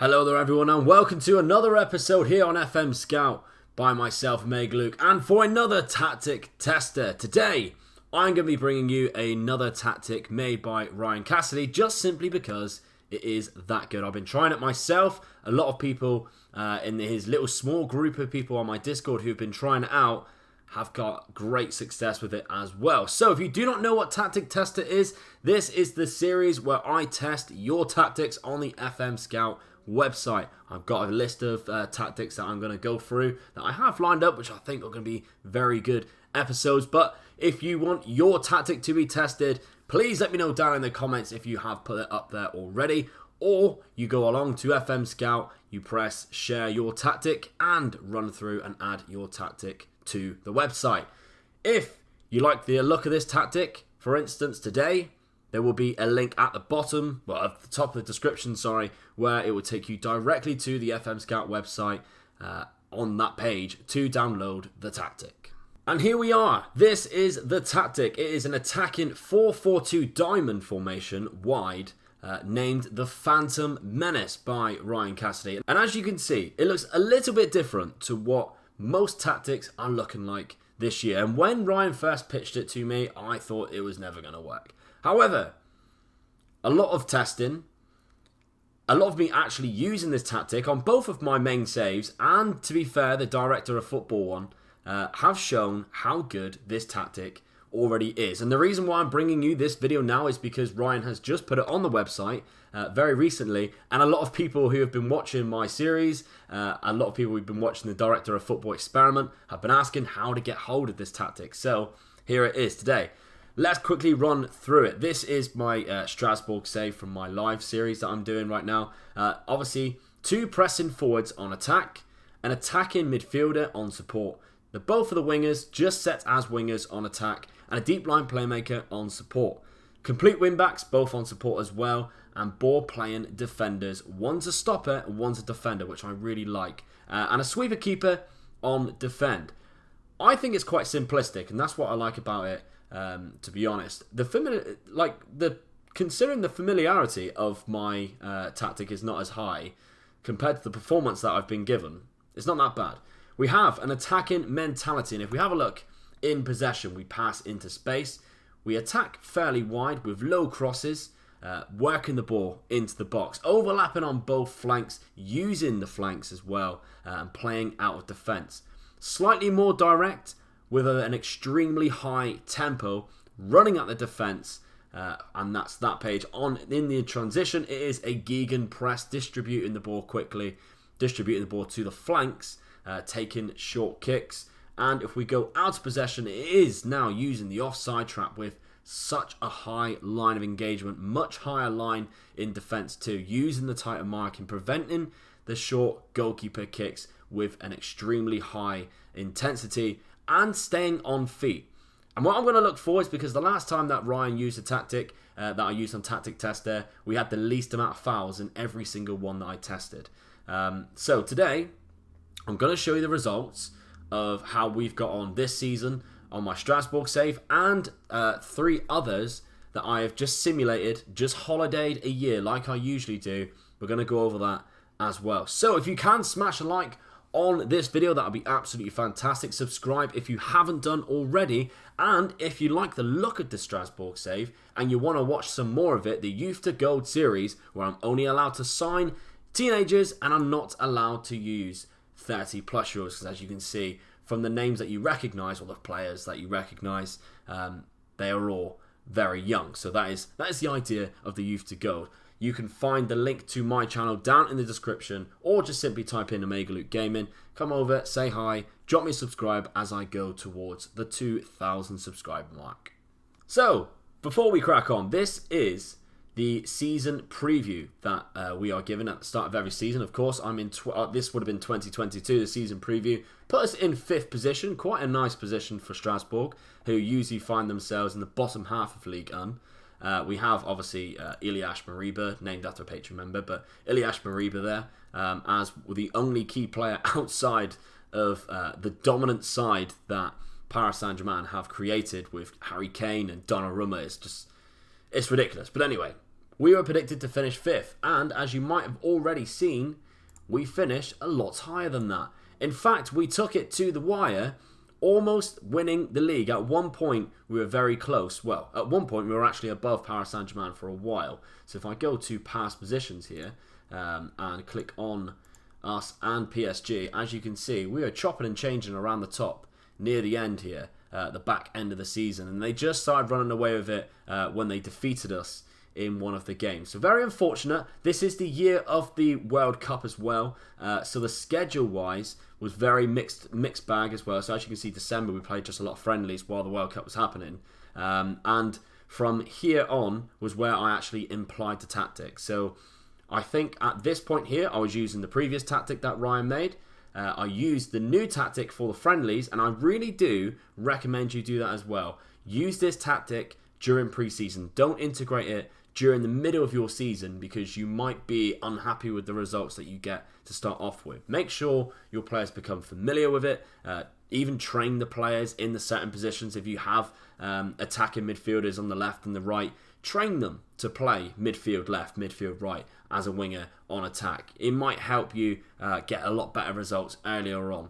Hello there everyone and welcome to another episode here on FM Scout by myself, Meg Luke, and for another tactic tester. Today, I'm going to be bringing you another tactic made by Ryan Cassidy just simply because it is that good. I've been trying it myself. A lot of people in his little small group of people on my Discord who've been trying it out have got great success with it as well. So if you do not know what Tactic Tester is, this is the series where I test your tactics on the FM Scout website. I've got a list of tactics that I'm going to go through that I have lined up, which I think are going to be very good episodes. But if you want your tactic to be tested, please let me know down in the comments if you have put it up there already, or you go along to FM Scout, you press share your tactic and run through and add your tactic to the website. If you like the look of this tactic, for instance today, there will be a link at the bottom, well at the top of the description, where it will take you directly to the FM Scout website on that page to download the tactic. And here we are. This is the tactic. It is an attacking 4-4-2 diamond formation wide, named the Phantom Menace by Ryan Cassidy. And as you can see, it looks a little bit different to what most tactics are looking like this year. And when Ryan first pitched it to me, I thought it was never going to work. However, a lot of testing, a lot of me actually using this tactic on both of my main saves, and to be fair, the director of football one, have shown how good this tactic already is. And the reason why I'm bringing you this video now is because Ryan has just put it on the website very recently, and a lot of people who have been watching my series, a lot of people who've been watching the director of football experiment have been asking how to get hold of this tactic. So here it is today. Let's quickly run through it. This is my Strasbourg save from my live series that I'm doing right now. Obviously, two pressing forwards on attack, an attacking midfielder on support. Both of the wingers just set as wingers on attack, and a deep line playmaker on support. Complete wingbacks, both on support as well, and ball playing defenders. One's a stopper and one's a defender, which I really like. And a sweeper keeper on defend. I think it's quite simplistic, and that's what I like about it. To be honest, considering the familiarity of my tactic is not as high compared to the performance that I've been given, it's not that bad. We have an attacking mentality, and if we have a look in possession, we pass into space, we attack fairly wide with low crosses, working the ball into the box, overlapping on both flanks, using the flanks as well, and playing out of defence. Slightly more direct, with an extremely high tempo, running at the defence, and that's that page. In the transition, it is a Gegen press, distributing the ball quickly, distributing the ball to the flanks, taking short kicks. And if we go out of possession, it is now using the offside trap with such a high line of engagement, much higher line in defence too, using the tighter marking, preventing the short goalkeeper kicks with an extremely high intensity, and staying on feet. And what I'm going to look for is, because the last time that Ryan used a tactic that I used on Tactic Tester, we had the least amount of fouls in every single one that I tested. So today, I'm going to show you the results of how we've got on this season on my Strasbourg save, and 3 others that I have just simulated, just holidayed a year like I usually do. We're going to go over that as well. So if you can smash a like on this video, that would be absolutely fantastic. Subscribe if you haven't done already, and if you like the look of the Strasbourg save and you want to watch some more of it, the Youth to Gold series, where I'm only allowed to sign teenagers and I'm not allowed to use 30 plus year olds, because as you can see from the names that you recognise, or the players that you recognise, they are all very young. So that is the idea of the Youth to Gold. You can find the link to my channel down in the description, or just simply type in Omega Luke Gaming. Come over, say hi, drop me a subscribe as I go towards the 2,000 subscriber mark. So, before we crack on, this is the season preview that we are given at the start of every season. Of course, I'm in. This would have been 2022, the season preview. Put us in 5th position, quite a nice position for Strasbourg, who usually find themselves in the bottom half of Ligue 1. We have, obviously, Iliash Mariba, named after a Patreon member, but Iliash Mariba there, as the only key player outside of the dominant side that Paris Saint-Germain have created with Harry Kane and Donnarumma. It's ridiculous. But anyway, we were predicted to finish 5th, and as you might have already seen, we finished a lot higher than that. In fact, we took it to the wire, almost winning the league. At one point, we were very close. Well, at one point, we were actually above Paris Saint-Germain for a while. So if I go to past positions here and click on us and PSG, as you can see, we are chopping and changing around the top near the end here, the back end of the season. And they just started running away with it when they defeated us in one of the games. So very unfortunate. This is the year of the World Cup as well. So the schedule-wise was very mixed bag as well. So as you can see, December we played just a lot of friendlies while the World Cup was happening. And from here on was where I actually implied the tactic. So I think at this point here, I was using the previous tactic that Ryan made. I used the new tactic for the friendlies, and I really do recommend you do that as well. Use this tactic during pre-season. Don't integrate it during the middle of your season because you might be unhappy with the results that you get to start off with. Make sure your players become familiar with it. Even train the players in the certain positions. If you have attacking midfielders on the left and the right, train them to play midfield left, midfield right as a winger on attack. It might help you get a lot better results earlier on.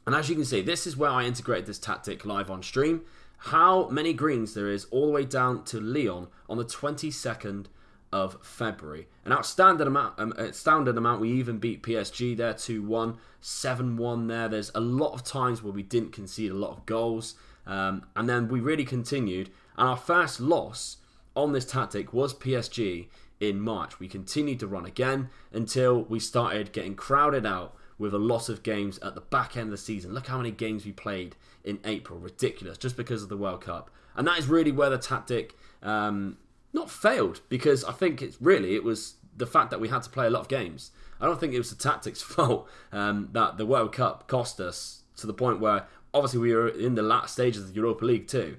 And as you can see, this is where I integrated this tactic live on stream. How many greens there is all the way down to Lyon on the 22nd of February. An outstanding amount. We even beat PSG there 2-1, 7-1 there. There's a lot of times where we didn't concede a lot of goals. And then we really continued. And our first loss on this tactic was PSG in March. We continued to run again until we started getting crowded out with a lot of games at the back end of the season. Look how many games we played in April. Ridiculous, just because of the World Cup. And that is really where the tactic not failed, because I think it was the fact that we had to play a lot of games. I don't think it was the tactics' fault that the World Cup cost us, to the point where obviously we were in the last stages of the Europa League too.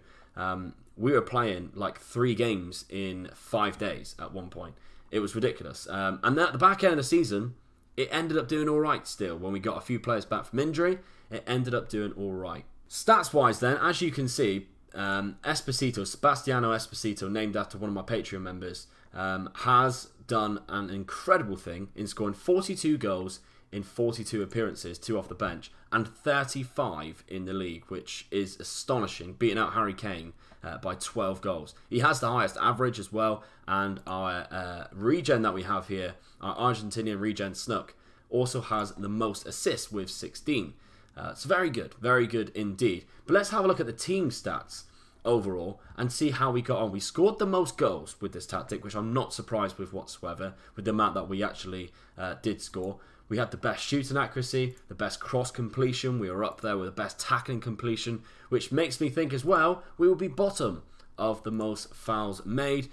We were playing like 3 games in 5 days at one point. It was ridiculous. And at the back end of the season, it ended up doing all right still. When we got a few players back from injury, it ended up doing all right. Stats-wise then, as you can see, Sebastiano Esposito, named after one of my Patreon members, has done an incredible thing in scoring 42 goals in 42 appearances, 2 off the bench, and 35 in the league, which is astonishing, beating out Harry Kane by 12 goals. He has the highest average as well, and our regen that we have here, our Argentinian regen Snook, also has the most assists with 16. It's very good indeed. But let's have a look at the team stats overall and see how we got on. We scored the most goals with this tactic, which I'm not surprised with whatsoever, with the amount that we actually did score. We had the best shooting accuracy, the best cross completion. We were up there with the best tackling completion, which makes me think as well we will be bottom of the most fouls made.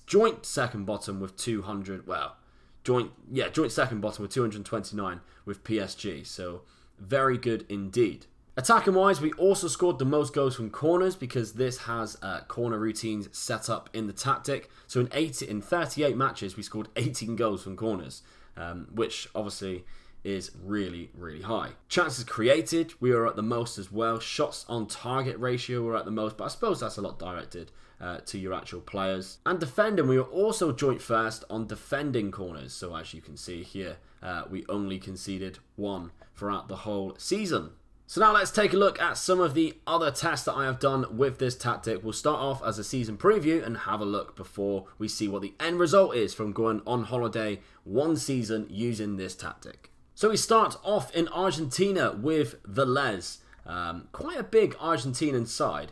Joint second bottom with 200. Well, joint second bottom with 229 with PSG. So very good indeed. Attacking wise, we also scored the most goals from corners because this has corner routines set up in the tactic. So in 38 matches, we scored 18 goals from corners, which obviously is really, really high. Chances created, we were at the most as well. Shots on target ratio were at the most, but I suppose that's a lot directed to your actual players. And defending, we were also joint first on defending corners. So as you can see here, we only conceded 1 throughout the whole season. So now let's take a look at some of the other tests that I have done with this tactic. We'll start off as a season preview and have a look before we see what the end result is from going on holiday 1 season using this tactic. So we start off in Argentina with Velez. Quite a big Argentinian side.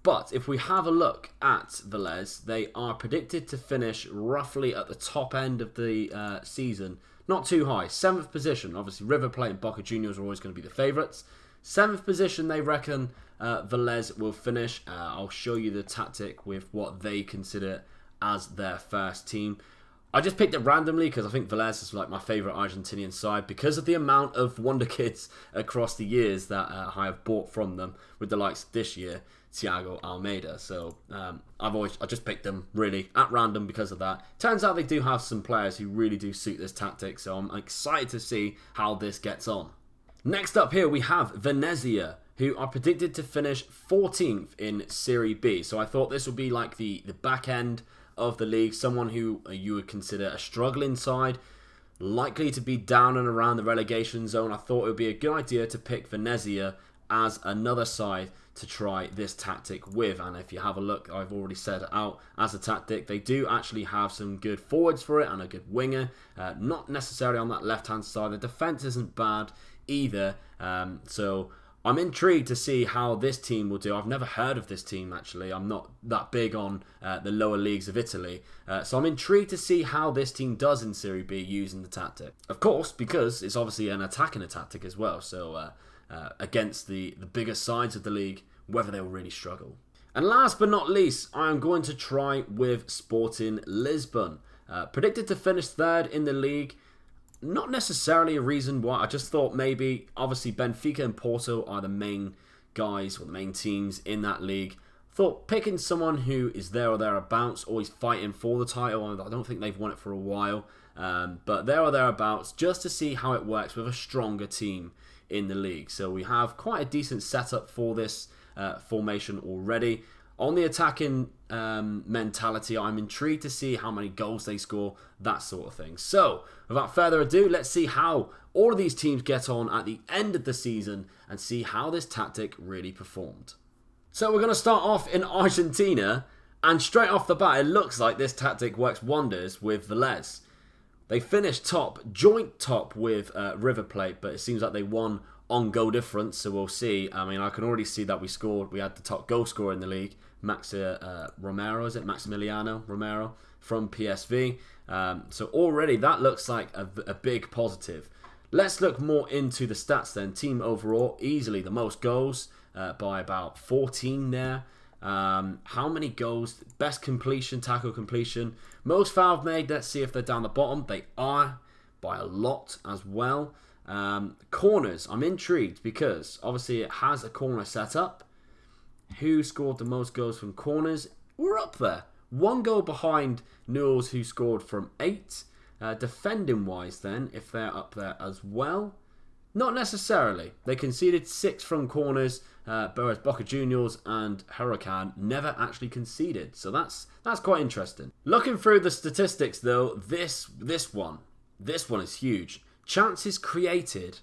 But if we have a look at Velez, they are predicted to finish roughly at the top end of the season. Not too high. 7th position. Obviously, River Plate and Boca Juniors are always going to be the favourites. 7th position, they reckon Velez will finish. I'll show you the tactic with what they consider as their first team. I just picked it randomly because I think Velez is like my favourite Argentinian side because of the amount of wonder kids across the years that I have bought from them, with the likes of this year, Thiago Almeida. So I just picked them really at random because of that. Turns out they do have some players who really do suit this tactic, so I'm excited to see how this gets on. Next up here we have Venezia, who are predicted to finish 14th in Serie B. So I thought this would be like the back end of the league, someone who you would consider a struggling side, likely to be down and around the relegation zone. I thought it would be a good idea to pick Venezia as another side to try this tactic with. And if you have a look, I've already set it out as a tactic. They do actually have some good forwards for it and a good winger. Not necessarily on that left-hand side. The defence isn't bad either. So I'm intrigued to see how this team will do. I've never heard of this team, actually. I'm not that big on the lower leagues of Italy. So I'm intrigued to see how this team does in Serie B using the tactic. Of course, because it's obviously an attacking tactic as well. So against the bigger sides of the league, whether they'll really struggle. And last but not least, I am going to try with Sporting Lisbon. Predicted to finish third in the league. Not necessarily a reason why. I just thought maybe, obviously, Benfica and Porto are the main guys or the main teams in that league. Thought picking someone who is there or thereabouts, always fighting for the title. I don't think they've won it for a while. But there or thereabouts, just to see how it works with a stronger team in the league. So we have quite a decent setup for this formation already. On the attacking mentality, I'm intrigued to see how many goals they score, that sort of thing. So, without further ado, let's see how all of these teams get on at the end of the season and see how this tactic really performed. So, we're going to start off in Argentina, and straight off the bat, it looks like this tactic works wonders with Vélez. They finished top, joint top with River Plate, but it seems like they won on goal difference, so we'll see. I mean, I can already see that we had the top goal scorer in the league, Maximiliano Romero from PSV. So already that looks like a big positive. Let's look more into the stats then. Team overall, easily the most goals by about 14 there. How many goals? Best completion, tackle completion. Most fouls made, let's see if they're down the bottom. They are by a lot as well. Corners, I'm intrigued because obviously it has a corner set up. Who scored the most goals from corners? We're up there. 1 goal behind Newell's, who scored from 8. Defending wise then, if they're up there as well. Not necessarily. They conceded 6 from corners, whereas Boca Juniors and Huracan never actually conceded. So that's quite interesting. Looking through the statistics though, this one is huge. Chances created,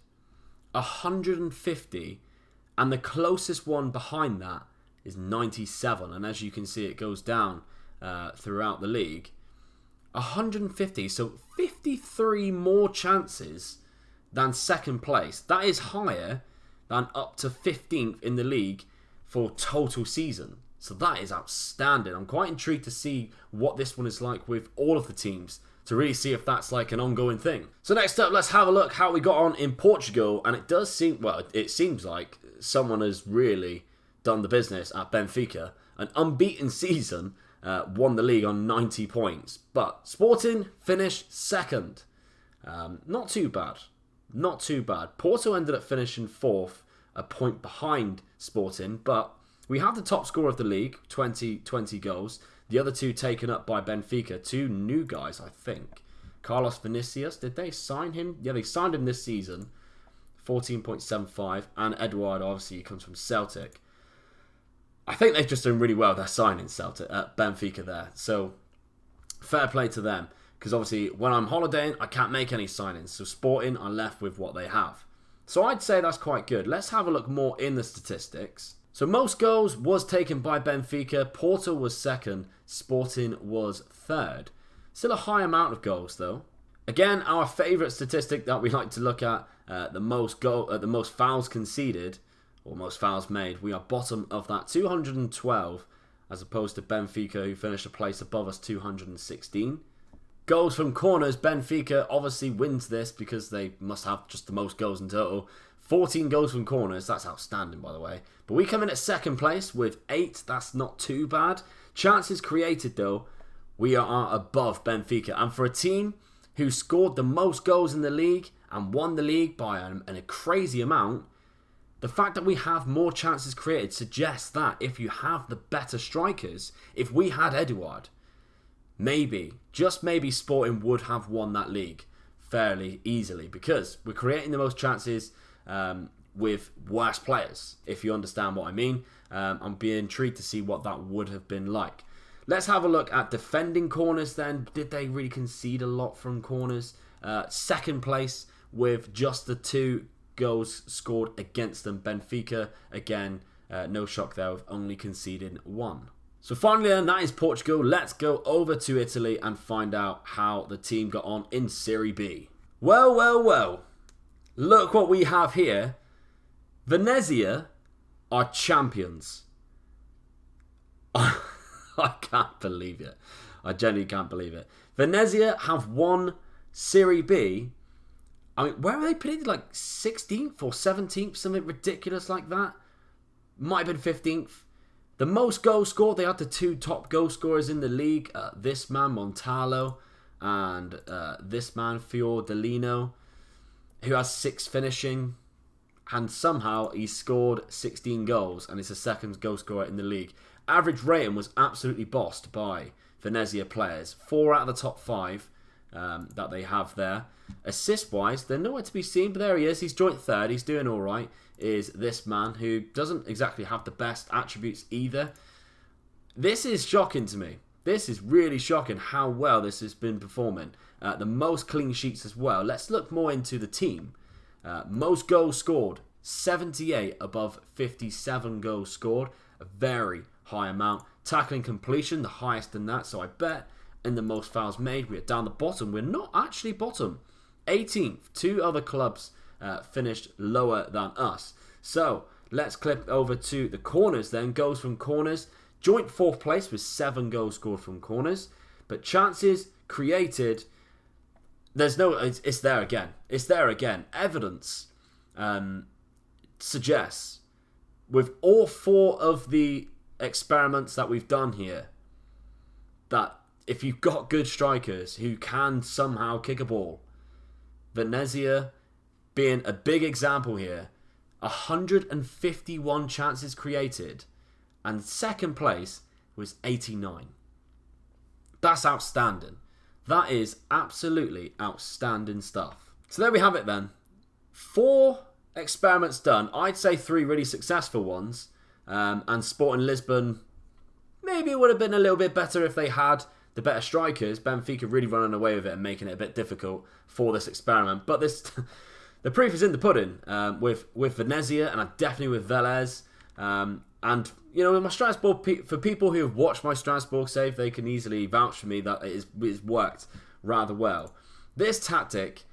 150, and the closest one behind that is 97. And as you can see, it goes down throughout the league. 150, so 53 more chances than second place. That is higher than up to 15th in the league for total season. So that is outstanding. I'm quite intrigued to see what this one is like with all of the teams, to really see if that's like an ongoing thing. So next up, let's have a look how we got on in Portugal. And it does seem, well, it seems like someone has really done the business at Benfica. An unbeaten season, won the league on 90 points. But Sporting finished second. Not too bad. Not too bad. Porto ended up finishing 4th, a point behind Sporting. But we have the top scorer of the league, 20 goals. The other 2 taken up by Benfica. 2 new guys, I think. Carlos Vinicius, did they sign him? Yeah, they signed him this season. 14.75. And Eduardo, obviously, he comes from Celtic. I think they've just done really well. They're signing Celtic at Benfica there. So, fair play to them. Because obviously, when I'm holidaying, I can't make any signings. So, Sporting are left with what they have. So, I'd say that's quite good. Let's have a look more in the statistics. So most goals was taken by Benfica, Porto was second, Sporting was third. Still a high amount of goals though. Again, our favourite statistic that we like to look at, the most fouls conceded, or most fouls made. We are bottom of that, 212, as opposed to Benfica, who finished a place above us, 216. Goals from corners, Benfica obviously wins this because they must have just the most goals in total. 14 goals from corners, that's outstanding by the way. But we come in at second place with 8, that's not too bad. Chances created though, we are above Benfica. And for a team who scored the most goals in the league and won the league by a crazy amount, the fact that we have more chances created suggests that if you have the better strikers, if we had Eduard, maybe, just maybe Sporting would have won that league fairly easily because we're creating the most chances. with worse players, if you understand what I mean. I'm being intrigued to see what that would have been like. Let's have a look at defending corners then. Did they really concede a lot from corners? Second place with just the 2 goals scored against them. Benfica, again, no shock there, with only conceding 1. So finally then, that is Portugal. Let's go over to Italy and find out how the team got on in Serie B. Well, well, well. Look what we have here. Venezia are champions. I can't believe it. I genuinely can't believe it. Venezia have won Serie B. I mean, where are they predicted? Like 16th or 17th? Something ridiculous like that. Might have been 15th. The most goals scored, they had the 2 top goal scorers in the league. This man, Montalo, and this man, Fiordalino, who has 6 finishing. And somehow he scored 16 goals and is the second goal scorer in the league. Average rating was absolutely bossed by Venezia players. 4 out of the top 5 that they have there. Assist-wise, they're nowhere to be seen, but there he is. He's joint third. He's doing all right. Is this man who doesn't exactly have the best attributes either. This is shocking to me. This is really shocking how well this has been performing. The most clean sheets as well. Let's look more into the team. Most goals scored, 78 above 57 goals scored. A very high amount. Tackling completion, the highest in that. So I bet in the most fouls made, we are down the bottom. We're not actually bottom. 18th. 2 other clubs finished lower than us. So let's clip over to the corners then. Goals from corners. Joint 4th place with 7 goals scored from corners. But chances created, there's no, it's there again. It's there again. Evidence suggests with all 4 of the experiments that we've done here that if you've got good strikers who can somehow kick a ball, Venezia being a big example here, 151 chances created, and second place was 89. That's outstanding. That is absolutely outstanding stuff. So there we have it then. 4 experiments done. I'd say 3 really successful ones. And Sporting Lisbon, maybe it would have been a little bit better if they had the better strikers. Benfica really running away with it and making it a bit difficult for this experiment. But this, the proof is in the pudding with Venezia, and definitely with Velez. And, you know, with my Strasbourg, for people who have watched my Strasbourg save, they can easily vouch for me that it's worked rather well. This tactic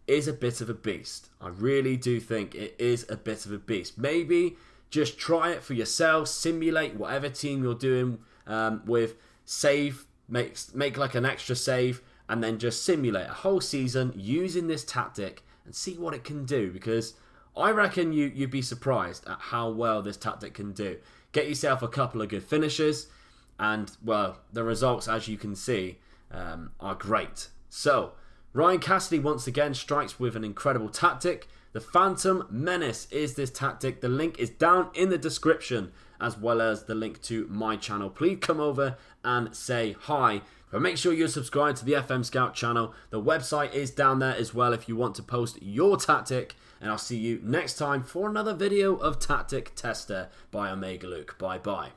is a bit of a beast. I really do think it is a bit of a beast. Maybe just try it for yourself, simulate whatever team you're doing with, save, make like an extra save, and then just simulate a whole season using this tactic and see what it can do, because I reckon you'd be surprised at how well this tactic can do. Get yourself a couple of good finishes, and, well, the results, as you can see, are great. So, Ryan Cassidy once again strikes with an incredible tactic. The Phantom Menace is this tactic. The link is down in the description, as well as the link to my channel. Please come over and say hi. But make sure you're subscribed to the FM Scout channel. The website is down there as well if you want to post your tactic. And I'll see you next time for another video of Tactic Tester by Omega Luke. Bye bye.